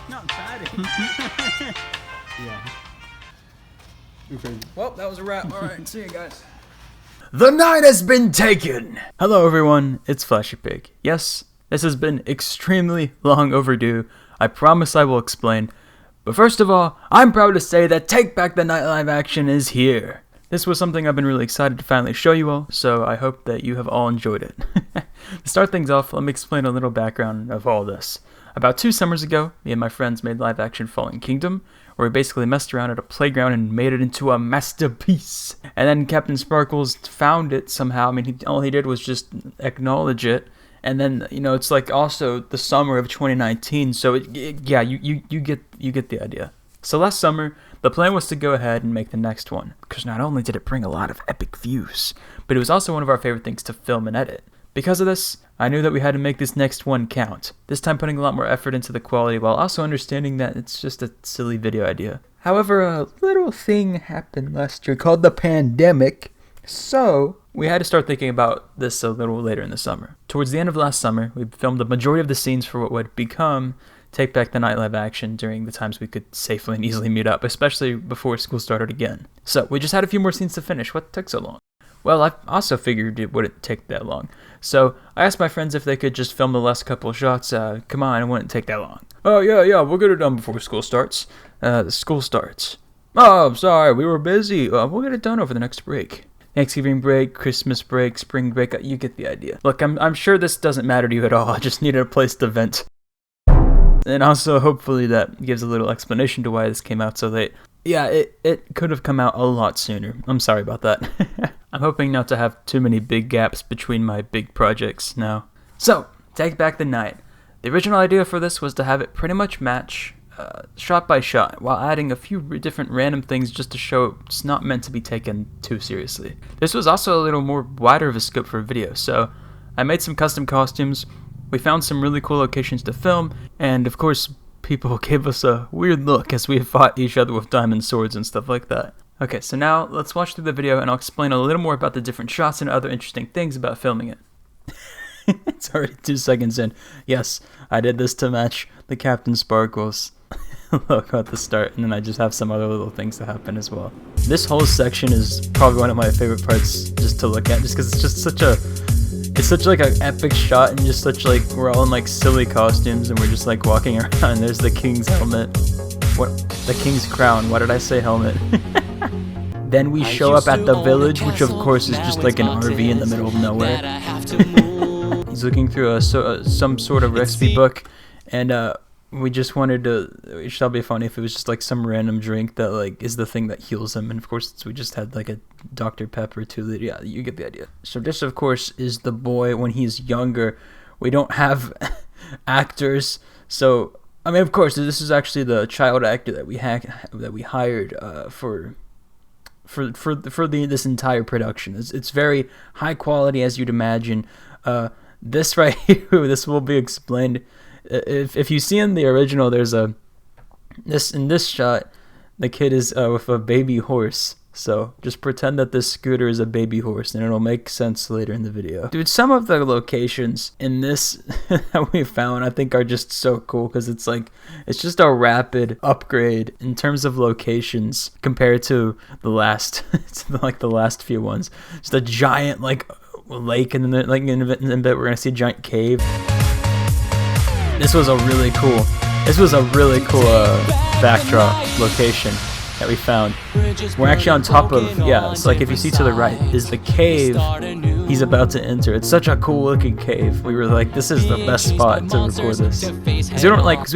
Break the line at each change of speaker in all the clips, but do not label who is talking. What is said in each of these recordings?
Not batting.
Yeah. Okay.
Well, that was a wrap. All right, see you guys.
The night has been taken! Hello everyone, it's Flashy Pig. Yes, this has been extremely long overdue. I promise I will explain. But first of all, I'm proud to say that Take Back the Night live action is here. This was something I've been really excited to finally show you all, so I hope that you have all enjoyed it. To start things off, let me explain a little background of all this. About 2 summers ago, me and my friends made live action Fallen Kingdom, where we basically messed around at a playground and made it into a masterpiece. And then Captain Sparkles found it somehow. I mean, all he did was just acknowledge it. And then, you know, it's like also the summer of 2019, so yeah, you get the idea. So last summer, the plan was to go ahead and make the next one, because not only did it bring a lot of epic views, but it was also one of our favorite things to film and edit. Because of this, I knew that we had to make this next one count, this time putting a lot more effort into the quality while also understanding that it's just a silly video idea. However, a little thing happened last year called the pandemic, so we had to start thinking about this a little later in the summer. Towards the end of last summer, we filmed the majority of the scenes for what would become Take Back the Night live action during the times we could safely and easily meet up, especially before school started again. So we just had a few more scenes to finish. What took so long? Well, I also figured it wouldn't take that long. So I asked my friends if they could just film the last couple of shots. Come on, it wouldn't take that long. Oh, yeah, we'll get it done before school starts. School starts. Oh, I'm sorry, we were busy. We'll get it done over the next break. Thanksgiving break, Christmas break, spring break, you get the idea. Look, I'm sure this doesn't matter to you at all. I just needed a place to vent. And also, hopefully that gives a little explanation to why this came out so late. Yeah, it could have come out a lot sooner. I'm sorry about that. I'm hoping not to have too many big gaps between my big projects now. So, Take Back the Night. The original idea for this was to have it pretty much match shot by shot, while adding a few different random things just to show it's not meant to be taken too seriously. This was also a little more wider of a scope for video, so I made some custom costumes, we found some really cool locations to film, and of course people gave us a weird look as we fought each other with diamond swords and stuff like that. Okay, so now let's watch through the video and I'll explain a little more about the different shots and other interesting things about filming it. It's already 2 seconds in. Yes, I did this to match the Captain Sparkles look at the start, and then I just have some other little things to happen as well. This whole section is probably one of my favorite parts just to look at, just because it's just such like an epic shot, and just such like we're all in like silly costumes and we're just like walking around. There's the king's helmet. What? The king's crown. Why did I say helmet? Then we show up at the village, which of course is just like an RV in the middle of nowhere. He's looking through some sort of recipe book, and we just wanted to, it should be funny if it was just like some random drink that like is the thing that heals him, and of course we just had like a Dr. Pepper 2-liter. Yeah, you get the idea. So this of course is the boy when he's younger. We don't have actors, so I mean of course this is actually the child actor that we hired for this entire production. It's very high quality, as you'd imagine. This right here, this will be explained. If you see in the original, there's in this shot, the kid is with a baby horse. So just pretend that this scooter is a baby horse, and it'll make sense later in the video. Dude, some of the locations in this that we found, I think, are just so cool, because it's just a rapid upgrade in terms of locations compared to the last, the last few ones. Just a giant like lake, and then like in a bit we're gonna see a giant cave. This was a really cool backdrop location that we found. We're actually on top of, yeah, it's like if you see to the right is the cave he's about to enter. It's such a cool looking cave. We were like, this is the best spot to record this. Because we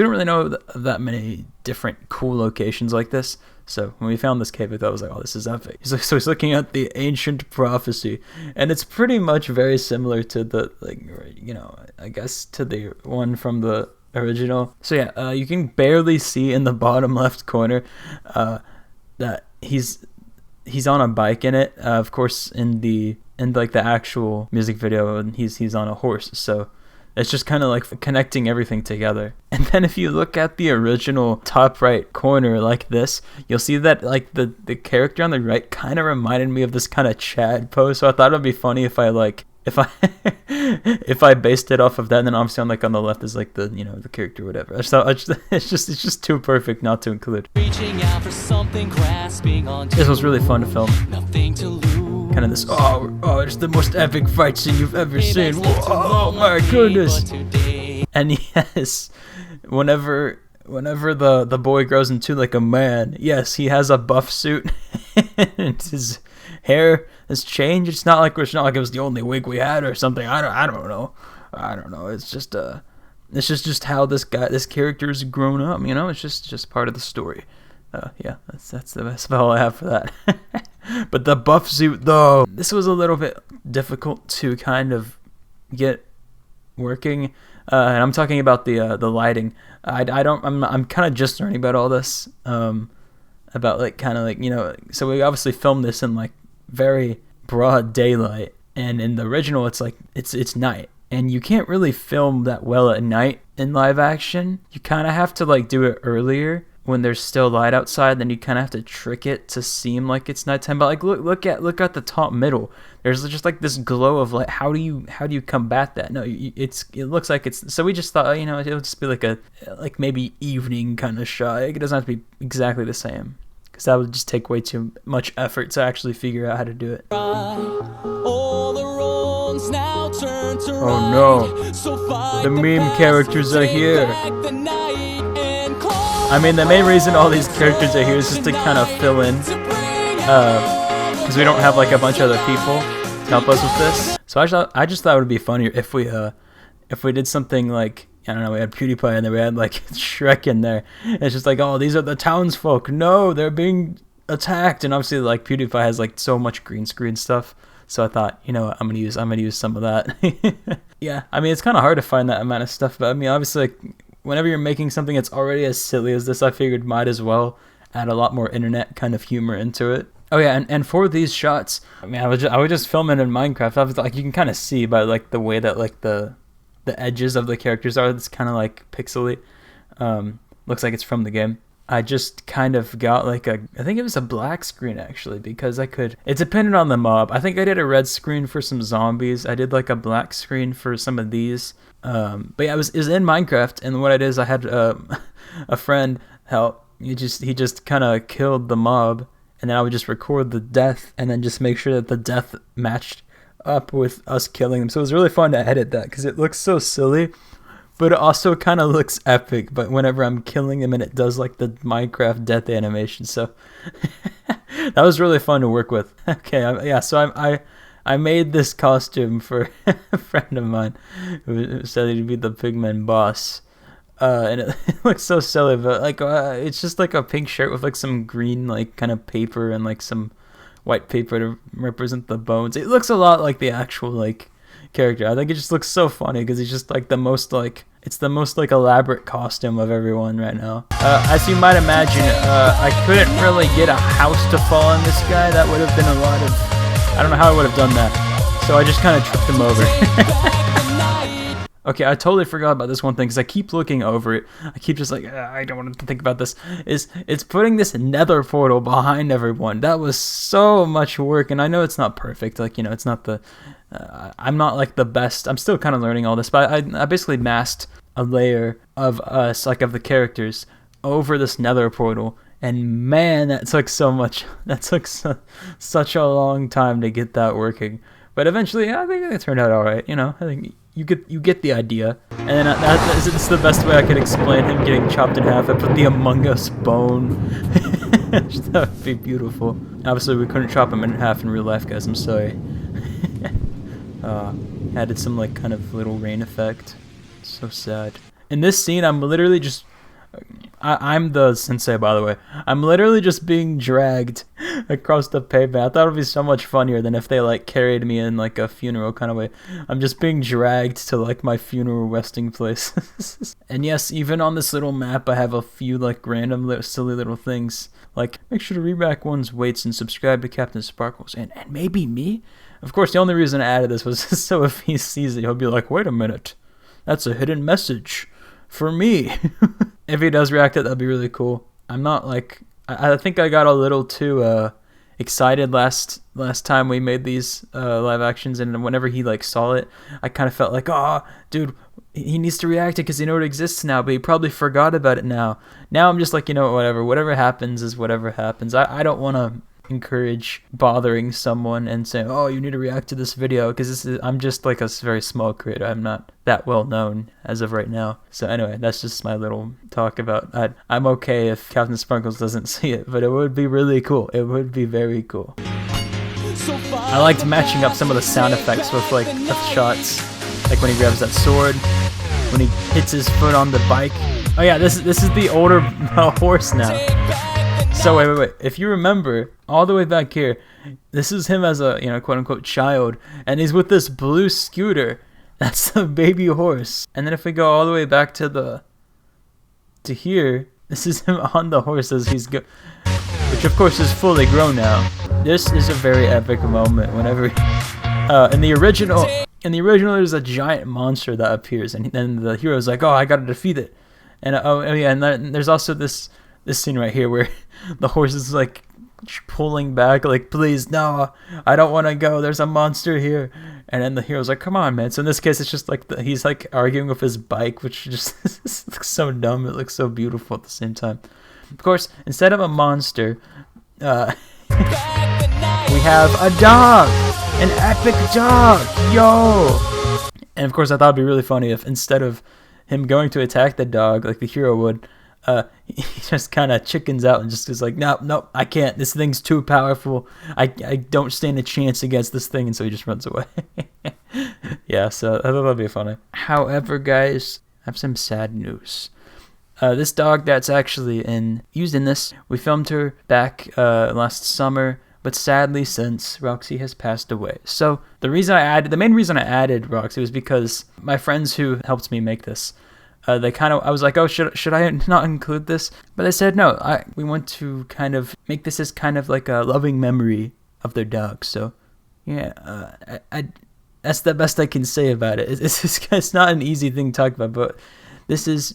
don't really know that many different cool locations like this. So when we found this cave, I thought, I was like, oh, this is epic. So he's looking at the ancient prophecy, and it's pretty much very similar to the, like, you know, I guess to the one from the original. So yeah, you can barely see in the bottom left corner that he's on a bike in it. Of course, in the actual music video, and he's on a horse. So it's just kind of like connecting everything together. And then if you look at the original top right corner like this, you'll see that like the character on the right kind of reminded me of this kind of Chad pose. So I thought it'd be funny if I like if I if I based it off of that, then obviously on the left is like the the character or whatever. So it's just too perfect not to include.
Reaching out for something, grasping onto
This was really fun to film.
nothing to lose.
Kind of this it's the most epic fight scene you've ever seen. Whoa, oh my goodness. And yes, whenever the boy grows into like a man, yes, he has a buff suit and his hair has changed. It's not like it was the only wig we had or something. I don't know. It's just how this character's grown up, It's just part of the story. Yeah, that's the best of all I have for that. But the buff suit though, this was a little bit difficult to kind of get working. And I'm talking about the lighting. I'm kind of just learning about all this. About so we obviously filmed this in like very broad daylight, and in the original it's like it's night, and you can't really film that well at night in live action. You kind of have to like do it earlier when there's still light outside. Then you kind of have to trick it to seem like it's nighttime. But like look at the top middle. There's just like this glow of like how do you combat that? No, it looks like it's. So we just thought it'll just be like maybe evening kind of shot. It doesn't have to be exactly the same, because that would just take way too much effort to actually figure out how to do it.
All the wrongs now turn to
Oh no,
right. So fight
the meme
past,
characters are
take
here.
back the night and call
I mean, the main reason all these characters are here is just to kind of fill in,
to bring
because we don't have like a bunch of other people to help us with this. So I just thought it would be funnier if we did something like, I don't know, we had PewDiePie and then we had like Shrek in there. And it's just like, oh, these are the townsfolk. No, they're being attacked. And obviously like PewDiePie has like so much green screen stuff. So I thought, what, I'm gonna use some of that. Yeah, I mean, it's kind of hard to find that amount of stuff, but I mean, obviously, like, whenever you're making something that's already as silly as this, I figured might as well add a lot more internet kind of humor into it. Oh yeah, and for these shots, I mean, I would just film it in Minecraft. I was like, you can kind of see by like the way that like the edges of the characters are. It's kind of like pixely. Looks like it's from the game. I just kind of got like I think it was a black screen actually, because it depended on the mob. I think I did a red screen for some zombies. I did like a black screen for some of these. But yeah, it was in Minecraft, and what it is, I had a friend help. He just kind of killed the mob, and then I would just record the death, and then just make sure that the death matched up with us killing them. So it was really fun to edit that, because it looks so silly, but it also kind of looks epic. But whenever I'm killing him, and it does like the Minecraft death animation, so that was really fun to work with. Okay, so I made this costume for a friend of mine who said he'd be the Pigman boss. And it looks so silly, but like it's just like a pink shirt with like some green like kind of paper and like some white paper to represent the bones. It looks a lot like the actual like character. I think it just looks so funny because he's just like the most like elaborate costume of everyone right now. As you might imagine, I couldn't really get a house to fall on this guy. That would have been a lot of, I don't know how I would have done that. So I just kind of tripped him over. Okay, I totally forgot about this one thing because I keep looking over it. I keep just like, I don't want to think about this. It's putting this nether portal behind everyone. That was so much work, and I know it's not perfect. Like, it's not the... I'm not like the best. I'm still kind of learning all this, but I basically masked a layer of us, like of the characters, over this nether portal. And man, that took so much. That took such a long time to get that working. But eventually, I think it turned out all right. I think you get the idea. And then it's the best way I could explain him getting chopped in half. I put the Among Us bone. That would be beautiful. Obviously, we couldn't chop him in half in real life, guys. I'm sorry. Added some like kind of little rain effect. So sad. In this scene, I'm literally just... I'm the sensei, by the way. I'm literally just being dragged across the pavement. I thought it would be so much funnier than if they like carried me in like a funeral kind of way. I'm just being dragged to like my funeral resting place. And yes, even on this little map, I have a few like random silly little things. Like, make sure to reback one's weights and subscribe to Captain Sparkles. And maybe me? Of course, the only reason I added this was so if he sees it, he'll be like, wait a minute. That's a hidden message for me. If he does react it, that'd be really cool. I'm not like... I think I got a little too excited last time we made these live actions, and whenever he like saw it, I kind of felt like, oh, dude, he needs to react it because he know it exists now, but he probably forgot about it now. Now I'm just like, you know, whatever happens is whatever happens. I don't want to encourage bothering someone and saying, oh, you need to react to this video, because I'm just like a very small creator. I'm not that well known as of right now. So anyway, that's just my little talk about I'm okay if Captain Sparkles doesn't see it, but it would be really cool. It would be very cool. I liked matching up some of the sound effects with like the shots, like when he grabs that sword, when he hits his foot on the bike. Oh yeah, this is the older horse now. So wait. If you remember, all the way back here, this is him as a, you know, quote unquote child, and he's with this blue scooter. That's the baby horse. And then if we go all the way back to here, this is him on the horse as he's which of course is fully grown now. This is a very epic moment. Whenever in the original, there's a giant monster that appears, and then the hero's like, oh, I gotta defeat it. And and then there's also this scene right here where the horse is like pulling back, like, please, no, I don't want to go, there's a monster here. And then the hero's like, come on, man. So in this case, it's just like he's like arguing with his bike, which just looks so dumb. It looks so beautiful at the same time. Of course, instead of a monster, we have a dog, an epic dog, yo. And of course, I thought it'd be really funny if instead of him going to attack the dog like the hero would, he just kind of chickens out and just is like, nope, I can't. This thing's too powerful. I don't stand a chance against this thing, and so he just runs away. Yeah, so I thought that'd be funny. However, guys, I have some sad news. This dog that's actually used in this, we filmed her back last summer, but sadly since Roxy has passed away. So the main reason I added Roxy was because my friends who helped me make this, I was like, oh, should I not include this? But they said no. We want to kind of make this as kind of like a loving memory of their dog. So yeah, that's the best I can say about it. It's not an easy thing to talk about, but this is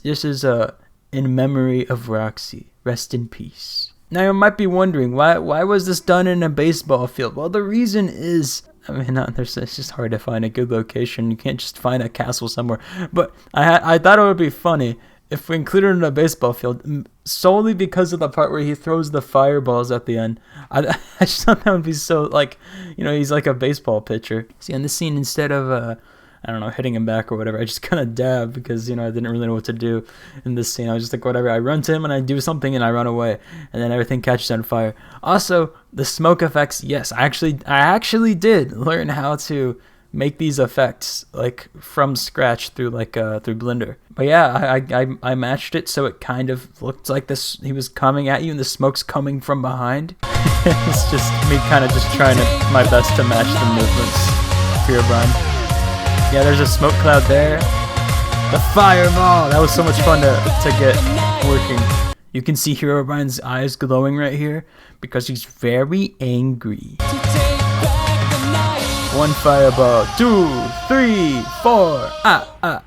in memory of Roxy. Rest in peace. Now you might be wondering, why was this done in a baseball field? Well, the reason is, it's just hard to find a good location. You can't just find a castle somewhere. But I thought it would be funny if we included it in a baseball field, solely because of the part where he throws the fireballs at the end. I just thought that would be so, like, you know, he's like a baseball pitcher. See, in this scene, instead of I don't know, hitting him back or whatever, I just kind of dabbed because, you know, I didn't really know what to do in this scene. I was just like, whatever, I run to him and I do something and I run away, and then everything catches on fire. Also, the smoke effects, yes, I actually did learn how to make these effects, like, from scratch through Blender. But yeah, I matched it so it kind of looked like he was coming at you and the smoke's coming from behind. It's just me kind of just trying my best to match the movements for Herobrine. Yeah, there's a smoke cloud there. The fireball! That was so much fun to get working. You can see Herobrine's eyes glowing right here because he's very angry. One fireball, 2, 3, 4,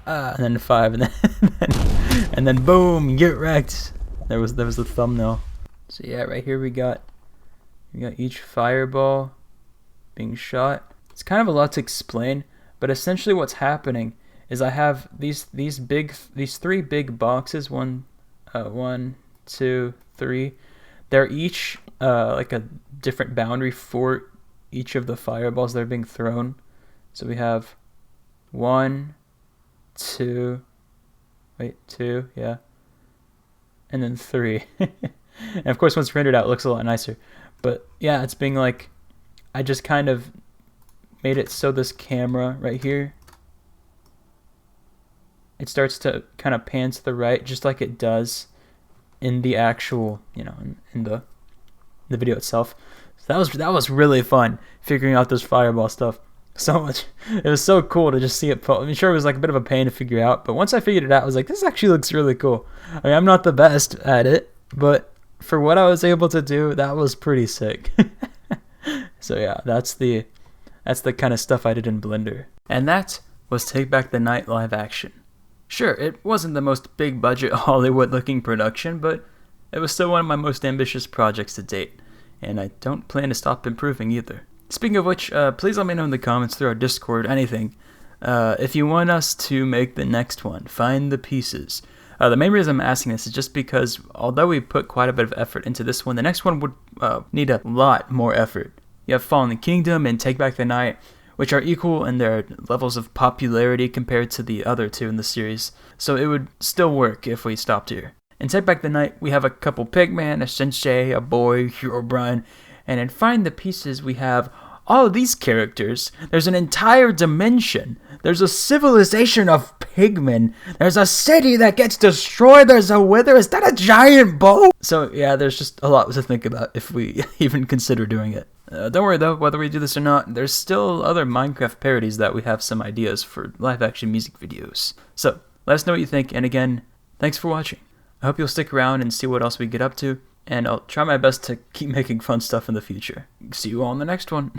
and then 5, and then boom, get wrecked. There was the thumbnail. So yeah, right here we got each fireball being shot. It's kind of a lot to explain. But essentially what's happening is I have these 3 big boxes, 1, 2, 3. They're each like a different boundary for each of the fireballs that are being thrown. So we have 1, 2, yeah. And then 3. And of course once rendered out it looks a lot nicer. But yeah, it's being like, I just kind of made it so this camera right here, it starts to kind of pan to the right just like it does in the actual, you know, in the video itself. So that was really fun figuring out this fireball stuff. So much. It was so cool to just see it pull. I mean, sure, it was like a bit of a pain to figure out, but once I figured it out, I was like, this actually looks really cool. I mean, I'm not the best at it, but for what I was able to do, that was pretty sick. So yeah, that's the kind of stuff I did in Blender. And that was Take Back the Night live action. Sure, it wasn't the most big budget Hollywood looking production, but it was still one of my most ambitious projects to date. and I don't plan to stop improving either. Speaking of which, please let me know in the comments through our Discord, anything, if you want us to make the next one, Find the Pieces. The main reason I'm asking this is just because although we put quite a bit of effort into this one, the next one would need a lot more effort. You have Fallen Kingdom and Take Back the Night, which are equal in their levels of popularity compared to the other two in the series, so it would still work if we stopped here. In Take Back the Night, we have a couple Pigman, a Sensei, a boy, Herobrine, and in Find the Pieces, we have all of these characters. There's an entire dimension. There's a civilization of pigmen. There's a city that gets destroyed. There's a wither. Is that a giant bow? So yeah, there's just a lot to think about if we even consider doing it. Don't worry though, whether we do this or not, there's still other Minecraft parodies that we have some ideas for live action music videos. So let us know what you think, and again, thanks for watching. I hope you'll stick around and see what else we get up to, and I'll try my best to keep making fun stuff in the future. See you all in the next one.